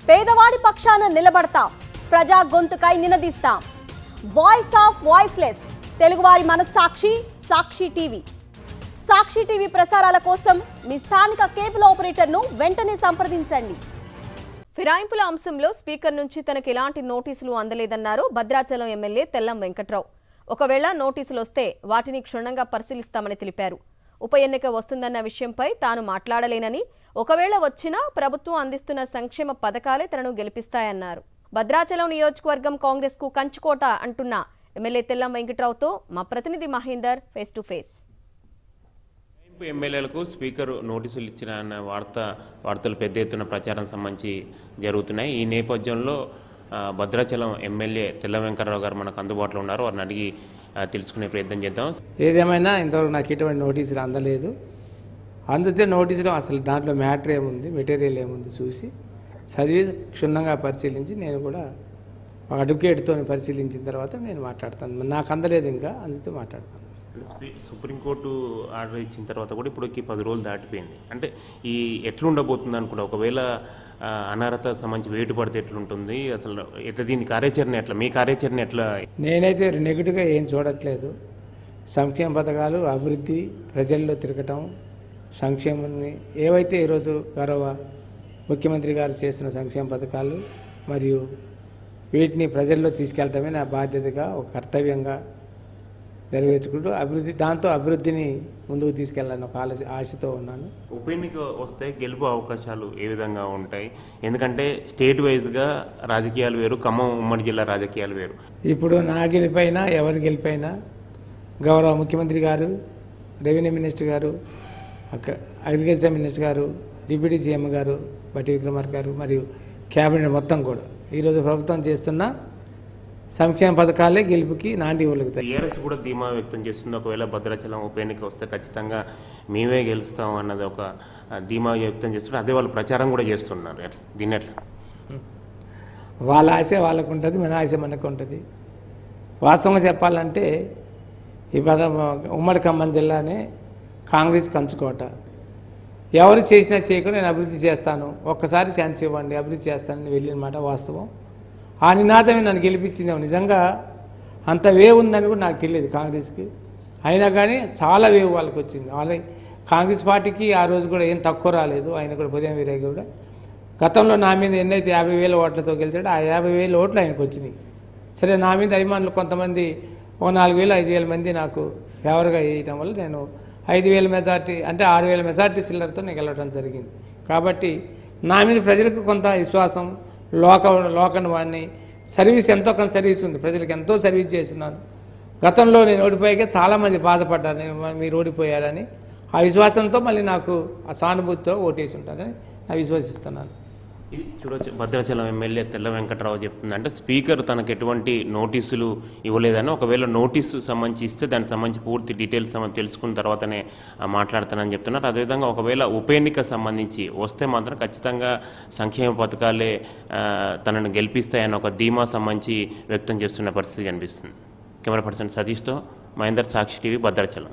పేదవాడి పక్షాన నిలబడతాం, ప్రజా గొంతుకై నినదిస్తాం. వాయిస్ ఆఫ్ వాయిస్లెస్, తెలుగువారి మనస్సాక్షి సాక్షి టీవీ. సాక్షి టీవీ ప్రసారాల కోసం మీ స్థానిక కేబుల్ ఆపరేటర్ను వెంటనే సంప్రదించండి. ఫిరాయింపుల అంశంలో స్పీకర్ నుంచి తనకు ఎలాంటి నోటీసులు అందలేదన్నారు భద్రాచలం ఎమ్మెల్యే తెల్లం వెంకట్రావు. ఒకవేళ నోటీసులు వస్తే వాటిని క్షుణ్ణంగా పరిశీలిస్తామని తెలిపారు. ఉప ఎన్నిక వస్తుందన్న విషయంపై తాను మాట్లాడలేనని, ఒకవేళ వచ్చినా ప్రభుత్వం అందిస్తున్న సంక్షేమ పథకాలే తనను గెలిపిస్తాయన్నారు. భద్రాచలం నియోజకవర్గం కాంగ్రెస్ కు కంచుకోట అంటున్న ఎమ్మెల్యే తెల్లం వెంకట్రావుతో మా ప్రతినిధి మహేందర్ ఫేస్ టు ఫేస్. ఎమ్మెల్యేలకు స్పీకర్ నోటీసులు ఇచ్చిన అన్న వార్తలు పెద్ద ఎత్తున ప్రచారం సంబంధించి జరుగుతున్నాయి. ఈ నేపథ్యంలో భద్రాచలం ఎమ్మెల్యే తెల్ల వెంకట్రావు గారు మనకు అందుబాటులో ఉన్నారు. వారిని అడిగి తెలుసుకునే ప్రయత్నం చేద్దాం. ఏదేమైనా ఇంతవరకు నాకు ఎటువంటి నోటీసులు అందలేదు. అందుతే నోటీసులు అసలు దాంట్లో మ్యాటర్ ఏముంది, మెటీరియల్ ఏముంది చూసి చదివి క్షుణ్ణంగా పరిశీలించి నేను కూడా ఒక అడ్వకేట్తో పరిశీలించిన తర్వాత నేను మాట్లాడతాను. నాకు అందలేదు, ఇంకా అందుతే మాట్లాడతాను. సుప్రీంకోర్టు ఆర్డర్ ఇచ్చిన తర్వాత కూడా ఇప్పటికి 10 రోజులు దాటిపోయింది. అంటే ఈ ఎట్లుండబోతుంది అనుకుంటా, ఒకవేళ అనర్హత సంబంధించి వేటు పడితే ఎట్లుంటుంది, అసలు ఎట్లా దీని కార్యాచరణ ఎట్లా, మీ కార్యాచరణ ఎట్లా? నేనైతే నెగిటివ్గా ఏం చూడట్లేదు. సంక్షేమ పథకాలు, అభివృద్ధి, ప్రజల్లో తిరగటం, సంక్షేమాన్ని ఏవైతే ఈరోజు గౌరవ ముఖ్యమంత్రి గారు చేస్తున్న సంక్షేమ పథకాలు మరియు వీటిని ప్రజల్లో తీసుకెళ్ళటమే నా బాధ్యతగా, ఒక కర్తవ్యంగా నెరవేర్చుకుంటూ అభివృద్ధిని ముందుకు తీసుకెళ్ళాలని ఒక ఆశతో ఉన్నాను. ఉప ఎన్నిక వస్తే గెలుపు అవకాశాలు ఏ విధంగా ఉంటాయి? ఎందుకంటే స్టేట్ వైజ్గా రాజకీయాలు వేరు, ఖమ్మం ఉమ్మడి జిల్లా రాజకీయాలు వేరు. ఇప్పుడు నా గెలిపైనా ఎవరు గెలిపైనా గౌరవ ముఖ్యమంత్రి గారు, రెవెన్యూ మినిస్టర్ గారు, అగ్రికల్చర్ మినిస్టర్ గారు, డిప్యూటీ సీఎం గారు బట్టి విక్రమార్క గారు మరియు క్యాబినెట్ మొత్తం కూడా ఈరోజు ప్రభుత్వం చేస్తున్న సంక్షేమ పథకాలే గెలుపుకి నాంది ఇవ్వగలుగుతాయి. టీఆర్ఎస్ కూడా ధీమా వ్యక్తం చేస్తుంది. ఒకవేళ భద్రాచలం ఉప ఎన్నిక వస్తే ఖచ్చితంగా మేమే గెలుస్తాం అన్నది ఒక ధీమా వ్యక్తం చేస్తున్నారు. అదే వాళ్ళు ప్రచారం కూడా చేస్తున్నారు. దీన్ని ఎట్లా? వాళ్ళ ఆశ వాళ్ళకు ఉంటుంది, మన ఆశ మనకు ఉంటుంది. వాస్తవంగా చెప్పాలంటే ఈ ఉమ్మడి ఖమ్మం జిల్లానే కాంగ్రెస్ కంచుకోట. ఎవరు చేసినా చేయకుండా నేను అభివృద్ధి చేస్తాను, ఒక్కసారి ఛాన్స్ ఇవ్వండి, అభివృద్ధి చేస్తానని వెళ్ళిన మాట వాస్తవం. ఆ నినాదమే నన్ను గెలిపించింది. నిజంగా అంత వేవ్ ఉందని కూడా నాకు తెలియదు కాంగ్రెస్కి. అయినా కానీ చాలా వేవ్ వాళ్ళకి వచ్చింది. వాళ్ళ కాంగ్రెస్ పార్టీకి ఆ రోజు కూడా ఏం తక్కువ రాలేదు. ఆయన కూడా ఉదయం వీరయ్య కూడా గతంలో నా మీద ఎన్నైతే 50,000 ఓట్లతో గెలిచాడో ఆ 50,000 ఓట్లు ఆయనకు వచ్చినాయి. సరే, నా మీద అభిమానులు కొంతమంది ఒక 4,000 5,000 మంది నాకు ఫేవర్గా వేయటం వల్ల నేను 5,000 మెజార్టీ, అంటే 6,000 మెజార్టీ సిల్లర్తో నేను గెలవడం జరిగింది. కాబట్టి నా మీద ప్రజలకు కొంత విశ్వాసం, లోకన్ వాడిని సర్వీస్ ఎంతో కొంత సర్వీస్ ఉంది, ప్రజలకు ఎంతో సర్వీస్ చేస్తున్నాను. గతంలో నేను ఓడిపోయాక చాలామంది బాధపడ్డారు, మీరు ఓడిపోయారని. ఆ విశ్వాసంతో మళ్ళీ నాకు ఆ సానుభూతితో ఓటేసి ఉంటారని నేను విశ్వసిస్తున్నాను. ఇది చూడొచ్చు, భద్రాచలం ఎమ్మెల్యే తెల్ల వెంకట్రావు చెప్తుంది. అంటే స్పీకర్ తనకు ఎటువంటి నోటీసులు ఇవ్వలేదని, ఒకవేళ నోటీసు సంబంధించి ఇస్తే దానికి సంబంధించి పూర్తి డీటెయిల్స్ తెలుసుకున్న తర్వాతనే మాట్లాడతానని చెప్తున్నారు. అదేవిధంగా ఒకవేళ ఉప ఎన్నిక సంబంధించి వస్తే మాత్రం ఖచ్చితంగా సంక్షేమ పథకాలే తనను గెలిపిస్తాయని ఒక ధీమా సంబంధించి వ్యక్తం చేస్తున్న పరిస్థితి కనిపిస్తుంది. కెమెరా పర్సన్ సతీష్తో మహేందర్, సాక్షి టీవీ, భద్రాచలం.